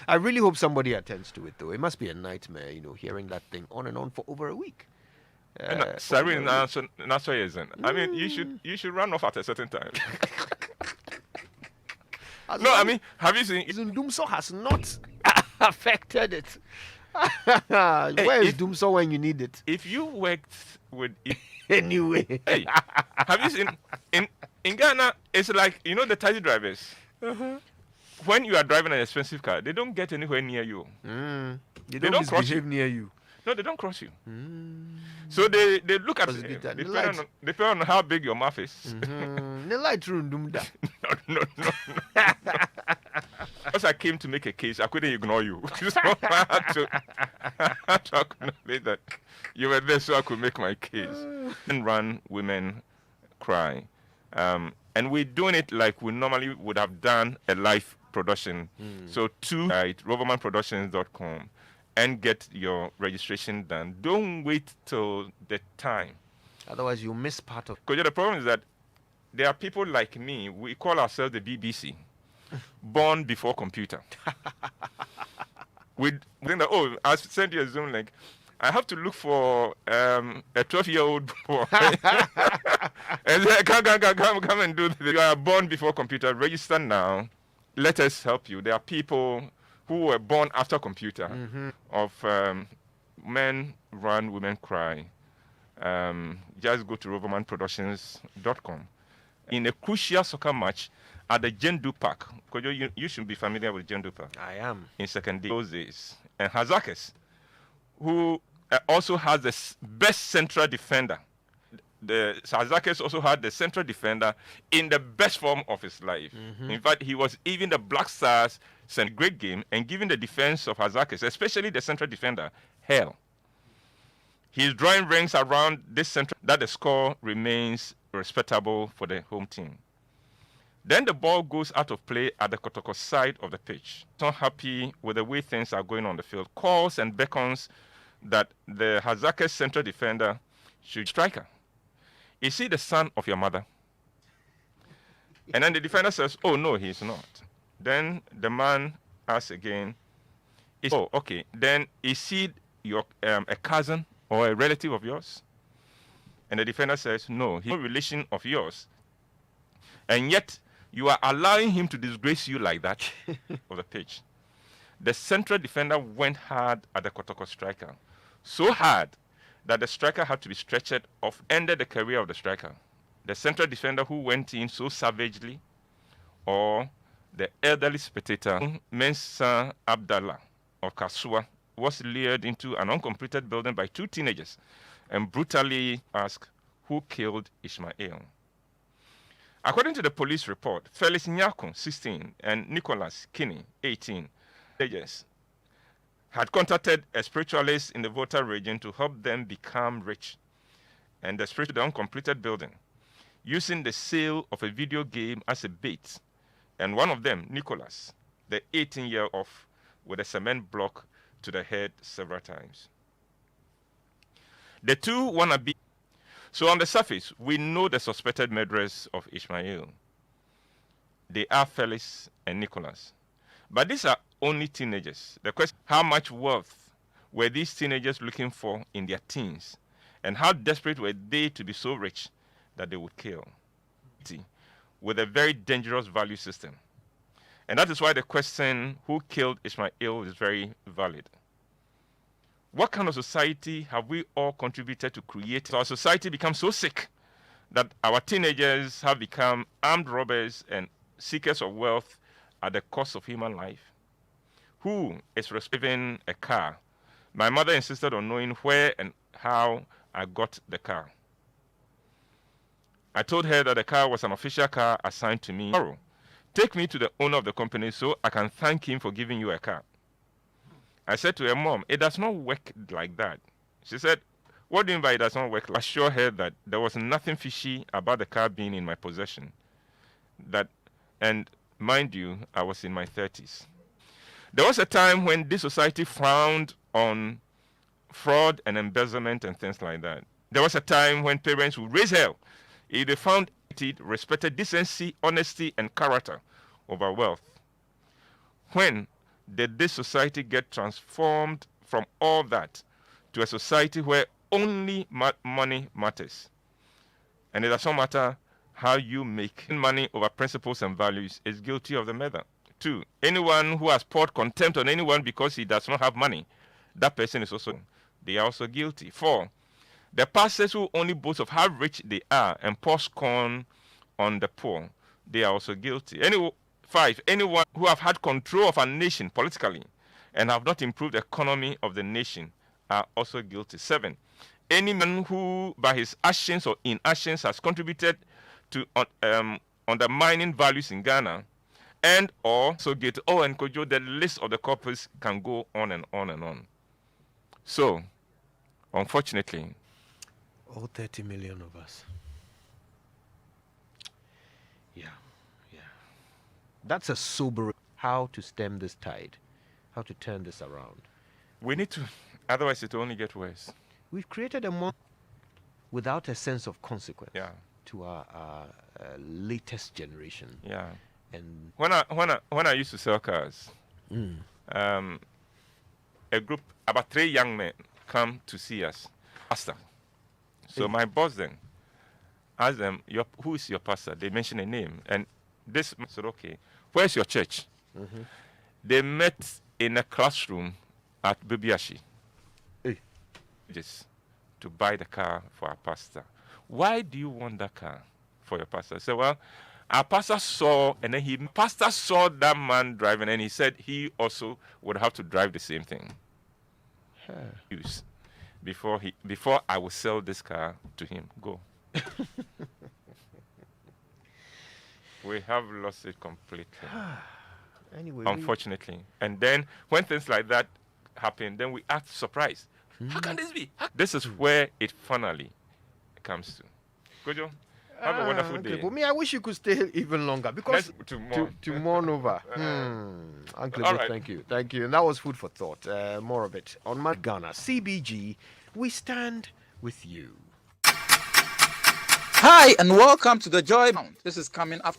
I really hope somebody attends to it, though. It must be a nightmare, hearing that thing on and on for over a week. And For over Sarin a week. that's why isn't. I mean, you should run off at a certain time. As No, I long mean, have you seen? as Dumso has not affected it. Hey, Where is Dumso when you need it? if you worked with, Anyway. hey, have you seen in Ghana? It's like the taxi drivers. When you are driving an expensive car, they don't get anywhere near you. They don't don't cross misbehave near you. No, they don't cross you. So they look at Because it did that. depending on how big your mouth is. The light room, Dumda. No. Because I came to make a case, I couldn't ignore you. So I had to acknowledge that you were there so I could make my case. And run, women cry. And we're doing it like we normally would have done a live production. So at rovermanproductions.com and get your registration done. Don't wait till the time. Otherwise, you miss part of. Because the problem is that there are people like me, we call ourselves the BBC, born before computer. We think that, I sent you a Zoom link. I have to look for a 12-year-old boy. And say, come and do this. You are born before computer. Register now. Let us help you. There are people who were born after computer of Men Run, Women Cry. Just go to rovermanproductions.com. In a crucial soccer match at the Jendu Park, because you should be familiar with Jendu Park. I am. In secondary those days. And Hazakis, who also has the best central defender. The Hazakis also had the central defender in the best form of his life. In fact, he was even the Black Stars sent great game and giving the defense of Hazakis, especially the central defender, hell. He's drawing rings around this central that the score remains respectable for the home team. Then the ball goes out of play at the Kotoko side of the pitch. Not happy with the way things are going on the field. Calls and beckons that the Hazakis central defender should striker. Is he the son of your mother? And then the defender says, oh, no, he's not. Then the man asks again, okay. Then is he your a cousin or a relative of yours? And the defender says, no, he's no relation of yours. And yet, you are allowing him to disgrace you like that of the pitch. The central defender went hard at the Kotoko striker. So hard that the striker had to be stretched off, ended the career of the striker. The central defender who went in so savagely, or the elderly spectator, Mensa Abdallah of Kasua, was lured into an uncompleted building by two teenagers and brutally asked who killed Ishmael. According to the police report, Felix Nyako, 16, and Nicholas Kinney, 18, teenagers had contacted a spiritualist in the Volta region to help them become rich, and the spiritual uncompleted building, using the sale of a video game as a bait. And one of them, Nicholas, the 18-year-old, with a cement block to the head several times. The two wannabe. So on the surface, we know the suspected murderers of Ishmael. They are Felix and Nicholas. But these are only teenagers. The question, how much wealth were these teenagers looking for in their teens? And how desperate were they to be so rich that they would kill? With a very dangerous value system. And that is why the question, who killed Ishmael, is very valid. What kind of society have we all contributed to create? So our society becomes so sick that our teenagers have become armed robbers and seekers of wealth at the cost of human life. Who is receiving a car? My mother insisted on knowing where and how I got the car. I told her that the car was an official car assigned to me. Tomorrow, take me to the owner of the company so I can thank him for giving you a car. I said to her, Mom, it does not work like that. She said, what do you mean by it does not work? I assured her that there was nothing fishy about the car being in my possession. And mind you, I was in my 30s. There was a time when this society frowned on fraud and embezzlement and things like that. There was a time when parents would raise hell if they found it respected decency, honesty, and character over wealth. When did this society get transformed from all that to a society where only money matters? And it does not matter how you make money over principles and values is guilty of the murder. 2, anyone who has poured contempt on anyone because he does not have money, that person is also, they are also guilty. 4, the pastors who only boast of how rich they are and pour scorn on the poor, they are also guilty. 5, anyone who have had control of a nation politically and have not improved the economy of the nation are also guilty. 7, any man who by his actions or inactions has contributed to undermining values in Ghana and or so guilty. Oh, and Kojo, the list of the culprits can go on and on and on. So, unfortunately, all 30 million of us. Yeah. That's a sobering. How to stem this tide, how to turn this around. We need to, otherwise it will only get worse. We've created a month without a sense of consequence to our latest generation. Yeah. And when I used to sell cars, a group, about 3 young men, come to see us, pastor. So my boss then asked them, who is your pastor? They mentioned a name, and this man said, okay, where's your church? They met in a classroom at Bibiashi. Just to buy the car for our pastor. Why do you want that car for your pastor? I said, well, our pastor saw, and then pastor saw that man driving, and he said he also would have to drive the same thing. Use before I will sell this car to him. Go. We have lost it completely. Anyway, unfortunately. And then when things like that happen, then we act surprised. How can this be? This is where it finally comes to. Kojo, have a wonderful day. For me, I wish you could stay even longer because to mourn over. Uncle, right. Thank you. And that was food for thought. More of it on my Ghana CBG. We stand with you. Hi and welcome to the Joy Mount. This is coming after